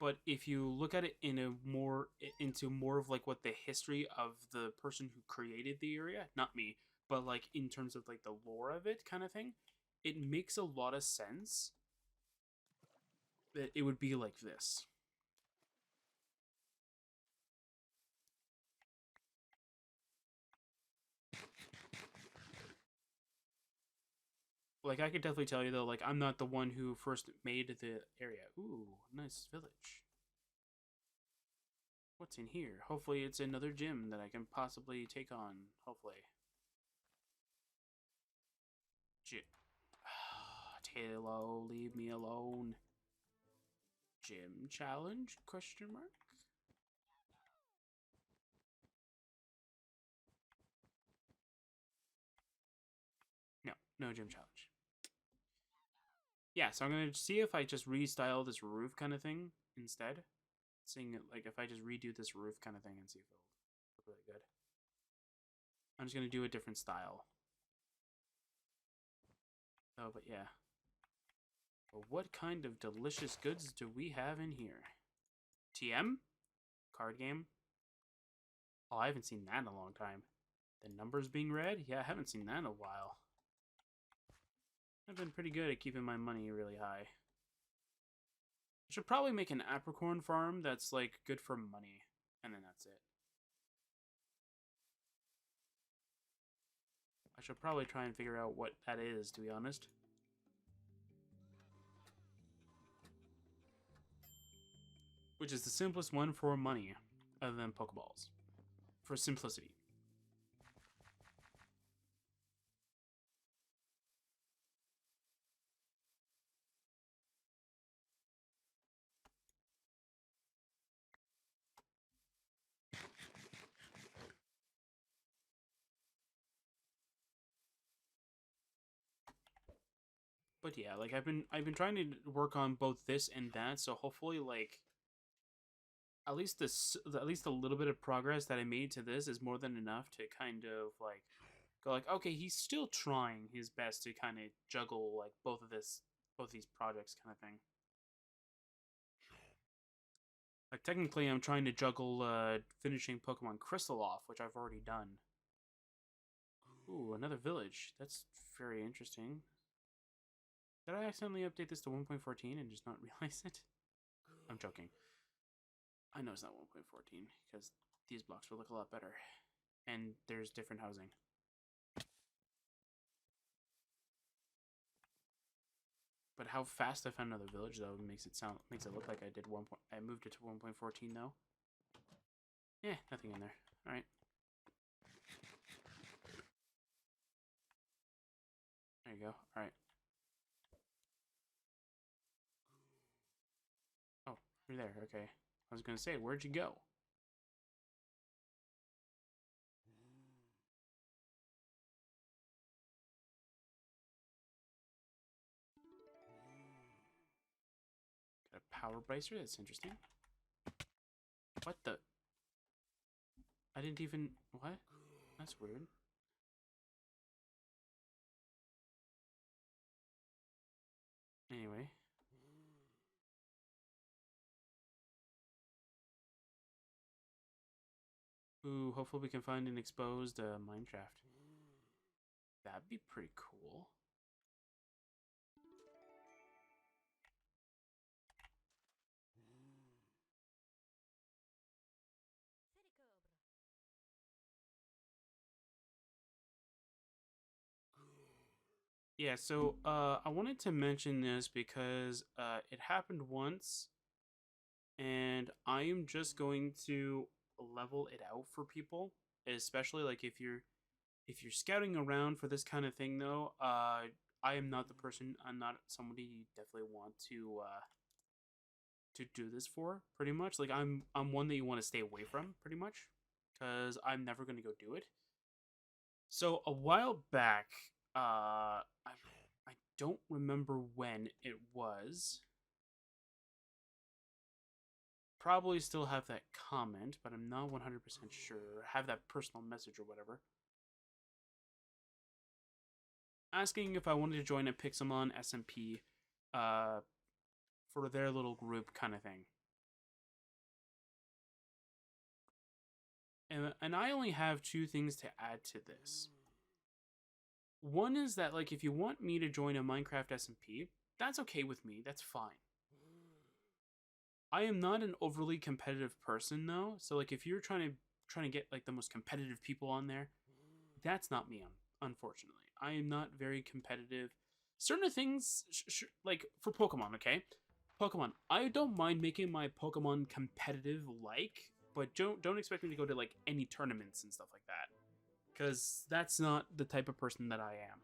But if you look at it in a more into more of like what the history of the person who created the area, not me, but like in terms of like the lore of it kind of thing, it makes a lot of sense that it would be like this. Like I could definitely tell you though, like I'm not the one who first made the area. Ooh, nice village. What's in here? Hopefully it's another gym that I can possibly take on. Hopefully. Gym. Talo, leave me alone. Gym challenge? Question mark? No, no gym challenge. Yeah, so I'm gonna see if I just restyle this roof kind of thing instead. Seeing it like if I just redo this roof kind of thing and see if it'll look really good. I'm just gonna do a different style. Oh, but yeah. But what kind of delicious goods do we have in here? TM? Card game? Oh, I haven't seen that in a long time. The numbers being read? Yeah, I haven't seen that in a while. I've been pretty good at keeping my money really high. I should probably make an apricorn farm that's like good for money, and then that's it. I should probably try and figure out what that is, to be honest. Which is the simplest one for money, other than Pokeballs. For simplicity. But yeah, like I've been trying to work on both this and that, so hopefully like at least a little bit of progress that I made to this is more than enough to kind of like go like, okay, he's still trying his best to kind of juggle like both these projects kind of thing. Like technically, I'm trying to juggle finishing Pokemon Crystal off, which I've already done. Ooh, another village. That's very interesting. Did I accidentally update this to 1.14 and just not realize it? I'm joking. I know it's not 1.14 because these blocks will look a lot better. And there's different housing. But how fast I found another village though makes it look like I did I moved it to 1.14 though. Yeah, nothing in there. All right. There you go. All right. Oh, you're there. Okay. I was gonna say, where'd you go? Got a power bracer. That's interesting. What the? I didn't even. What? That's weird. Anyway. Ooh, hopefully we can find an exposed mine shaft. That'd be pretty cool. Yeah, so I wanted to mention this because it happened once, and I am just going to level it out for people, especially like if you're scouting around for this kind of thing though. I am not the person. I'm not somebody you definitely want to do this for. Pretty much, like I'm one that you want to stay away from, pretty much, because I'm never gonna go do it. So a while back, I don't remember when it was. Probably still have that comment, but I'm not 100% sure. Have that personal message or whatever. Asking if I wanted to join a Pixelmon SMP uh, for their little group kind of thing. And I only have two things to add to this. One is that, like, if you want me to join a Minecraft SMP, that's okay with me. That's fine. I am not an overly competitive person though, so like if you're trying to get like the most competitive people on there, that's not me. Unfortunately, I am not very competitive. Certain things, like for Pokemon, okay, Pokemon. I don't mind making my Pokemon competitive, but don't expect me to go to like any tournaments and stuff like that, because that's not the type of person that I am.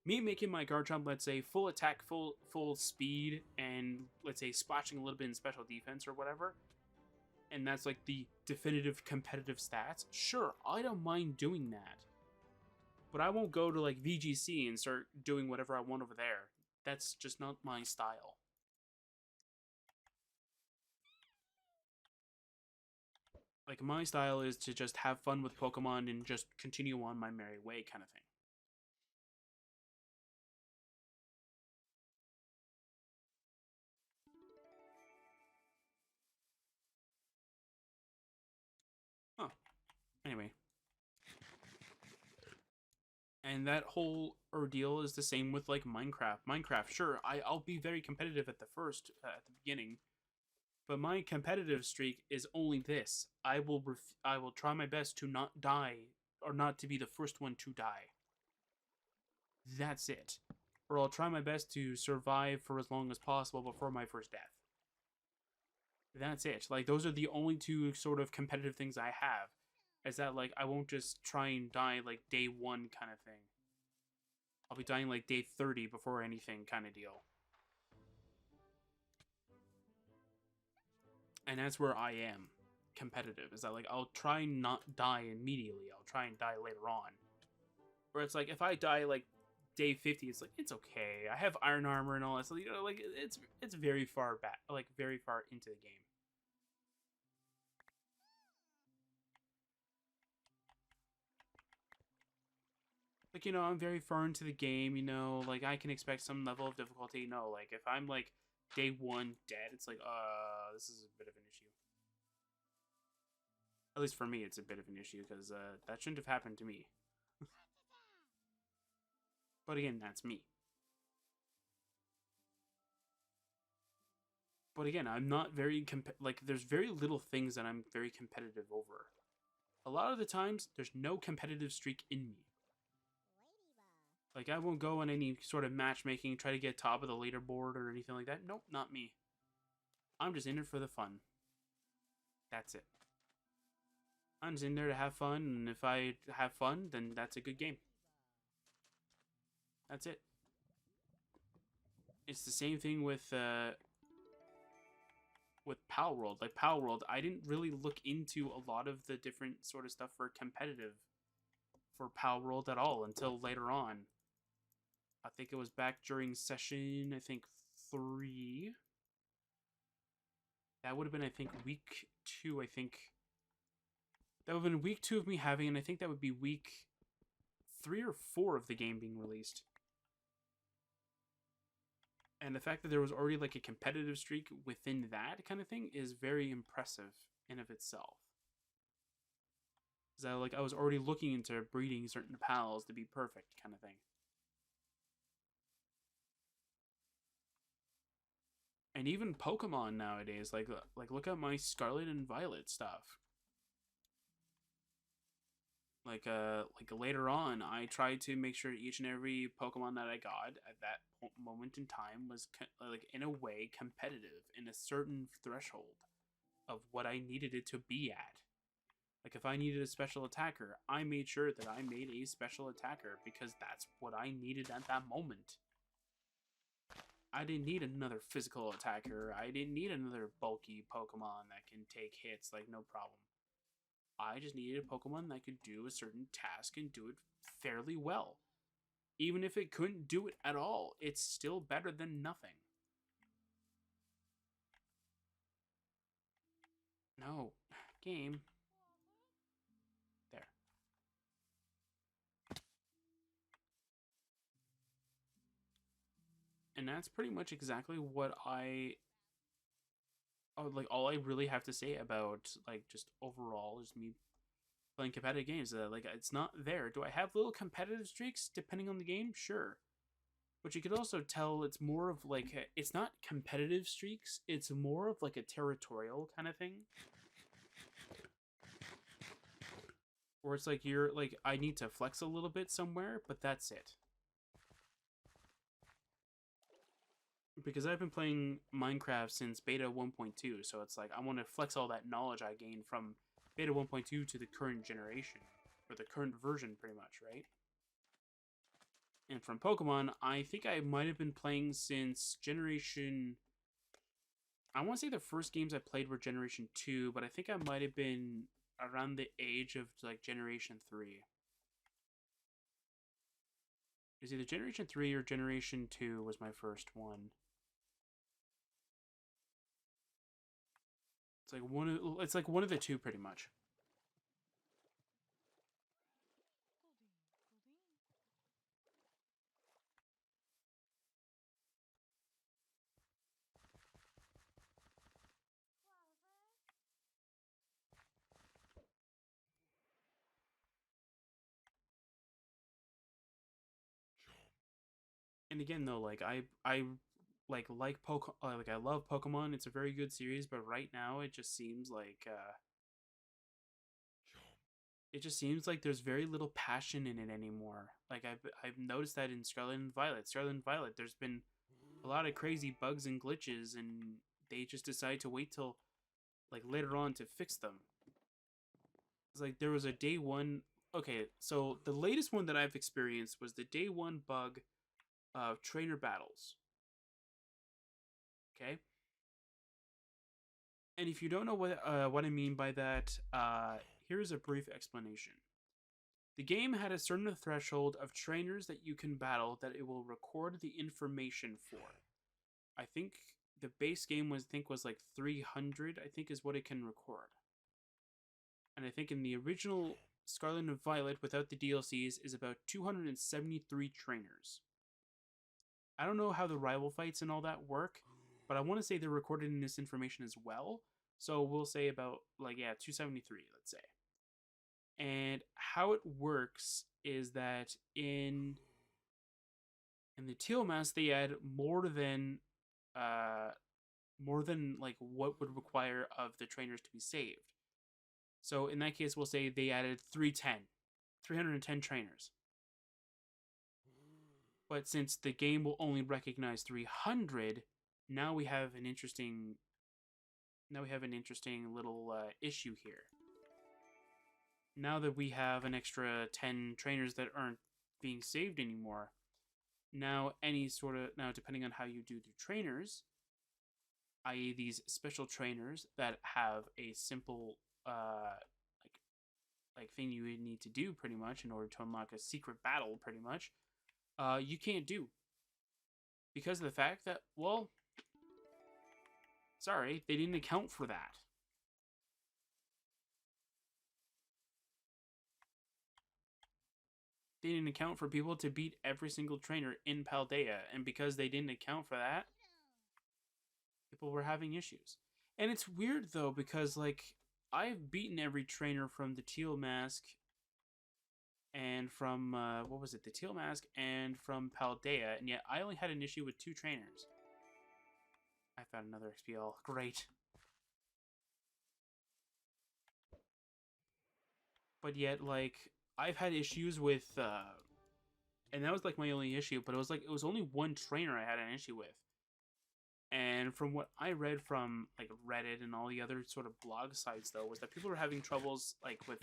Me making my Garchomp, let's say, full attack, full speed, and let's say splashing a little bit in special defense or whatever, and that's like the definitive competitive stats, sure, I don't mind doing that. But I won't go to like VGC and start doing whatever I want over there. That's just not my style. Like, my style is to just have fun with Pokemon and just continue on my merry way kind of thing. Huh. Anyway. And that whole ordeal is the same with like Minecraft. Minecraft, sure, I'll be very competitive at the beginning, but my competitive streak is only this: I will try my best to not die or not to be the first one to die. That's it. Or I'll try my best to survive for as long as possible before my first death. That's it. Like, those are the only two sort of competitive things I have. Is that like I won't just try and die like day 1 kind of thing. I'll be dying like day 30 before anything kind of deal. And that's where I am competitive. Is that like I'll try and not die immediately. I'll try and die later on. Where it's like if I die like day 50, it's like it's okay. I have iron armor and all that. So you know, like it's very far back, like very far into the game. Like, you know, I'm very far into the game, you know, like I can expect some level of difficulty. No, like if I'm like day 1 dead, it's like this is a bit of an issue. At least for me, it's a bit of an issue because that shouldn't have happened to me. But again, that's me. But again, I'm not very like there's very little things that I'm very competitive over. A lot of the times, there's no competitive streak in me. Like, I won't go on any sort of matchmaking, try to get top of the leaderboard or anything like that. Nope, not me. I'm just in it for the fun. That's it. I'm just in there to have fun, and if I have fun, then that's a good game. That's it. It's the same thing with Palworld. Like, Palworld, I didn't really look into a lot of the different sort of stuff for competitive for Palworld at all until later on. I think it was back during session, I think 3. That would have been, I think, week 2, I think. That would have been week 2 of me having, and I think that would be week 3 or 4 of the game being released. And the fact that there was already like a competitive streak within that kind of thing is very impressive in of itself. Is that like I was already looking into breeding certain pals to be perfect kind of thing. And even Pokemon nowadays, like look at my Scarlet and Violet stuff. Like later on, I tried to make sure each and every Pokemon that I got at that moment in time was like in a way competitive in a certain threshold of what I needed it to be at. Like if I needed a special attacker, I made sure that I made a special attacker because that's what I needed at that moment. I didn't need another physical attacker. I didn't need another bulky Pokemon that can take hits like no problem. I just needed a Pokemon that could do a certain task and do it fairly well. Even if it couldn't do it at all, it's still better than nothing. No. Game. There. And that's pretty much exactly what I like all I really have to say about like just overall just me playing competitive games. Like it's not there. Do I have little competitive streaks depending on the game? Sure, but you could also tell it's more of like it's not competitive streaks. It's more of like a territorial kind of thing, where it's like you're like I need to flex a little bit somewhere, but that's it. Because I've been playing Minecraft since beta 1.2, so it's like I want to flex all that knowledge I gained from beta 1.2 to the current generation, or the current version, pretty much, right? And from Pokemon, I think I might have been playing since Generation. I want to say the first games I played were Generation 2, but I think I might have been around the age of like Generation 3. Is either Generation 3 or Generation 2 was my first one. It's like one of the two pretty much. And again though, like I like I love Pokemon. It's a very good series, but right now it just seems like there's very little passion in it anymore. Like I've noticed that in Scarlet and Violet. Scarlet and Violet, there's been a lot of crazy bugs and glitches, and they just decided to wait till like later on to fix them. It's like there was a day one. Okay, so the latest one that I've experienced was the day one bug of trainer battles. Okay, and if you don't know what I mean by that, here's a brief explanation. The game had a certain threshold of trainers that you can battle that it will record the information for. I think the base game was like 300. I think is what it can record. And I think in the original Scarlet and Violet without the DLCs is about 273 trainers. I don't know how the rival fights and all that work, but I want to say they're recorded in this information as well. So we'll say about like 273, let's say. And how it works is that in the Teal Mask they add more than like what would require of the trainers to be saved. So in that case, we'll say they added 310 trainers. But since the game will only recognize 300, now we have an interesting little issue here. Now that we have an extra 10 trainers that aren't being saved anymore, now depending on how you do the trainers, i.e. these special trainers that have a simple like thing you would need to do pretty much in order to unlock a secret battle pretty much, you can't do. Because of the fact that, well, sorry, they didn't account for that. They didn't account for people to beat every single trainer in Paldea, and because they didn't account for that, people were having issues. And it's weird though, because like I've beaten every trainer from the Teal Mask and from what was it, the Teal Mask and from Paldea, and yet I only had an issue with 2 trainers. I found another XPL. Great. But yet, like, I've had issues with and that was like my only issue, but it was only one trainer I had an issue with. And from what I read from like Reddit and all the other sort of blog sites though, was that people were having troubles like with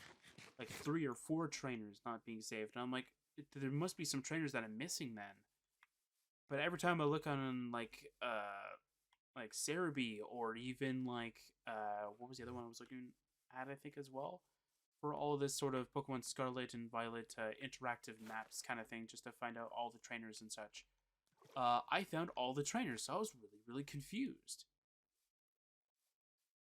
like 3 or 4 trainers not being saved. And I'm like, there must be some trainers that I'm missing then. But every time I look on like Cerebi or even like what was the other one I was looking at, I think as well, for all this sort of Pokemon Scarlet and Violet interactive maps kind of thing, just to find out all the trainers and such. I found all the trainers, so I was really, really confused.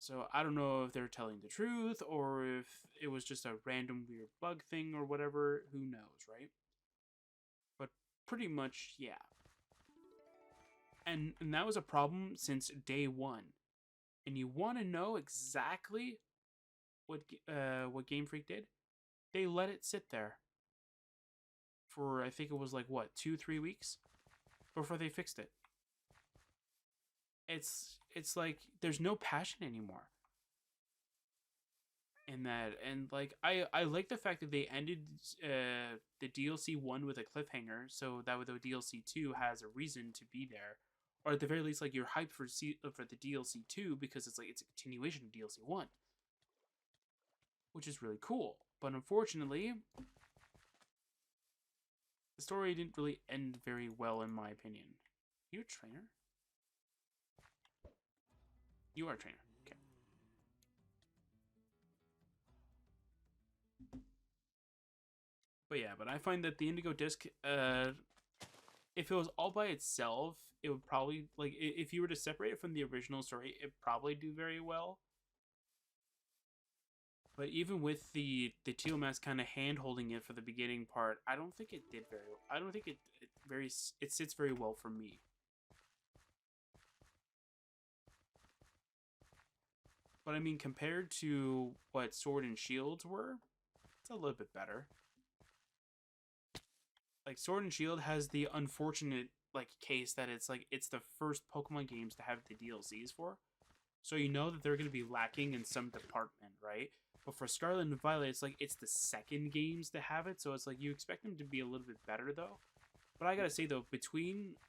So I don't know if they're telling the truth or if it was just a random weird bug thing or whatever. Who knows, right? But pretty much, yeah. And that was a problem since day one. And you want to know exactly what Game Freak did? They let it sit there for, I think it was like what, 2-3 weeks before they fixed it. It's like there's no passion anymore in that. And like I like the fact that they ended the DLC 1 with a cliffhanger, so that way the DLC 2 has a reason to be there, or at the very least like you're hyped for the DLC 2 because it's like it's a continuation of DLC 1, which is really cool. But unfortunately, the story didn't really end very well in my opinion. You a trainer? You are a trainer. Okay. But yeah, but I find that the Indigo Disc, if it was all by itself, it would probably, like, if you were to separate it from the original story, it'd probably do very well. But even with the Teal Mask kind of hand holding it for the beginning part, I don't think it did very well. I don't think it sits very well for me. But I mean, compared to what Sword and Shields were, it's a little bit better. Like Sword and Shield has the unfortunate like case that it's like it's the first Pokemon games to have the DLCs for. So you know that they're going to be lacking in some department, right? But for Scarlet and Violet, it's like it's the second games to have it, so it's like you expect them to be a little bit better though. But I gotta say though, between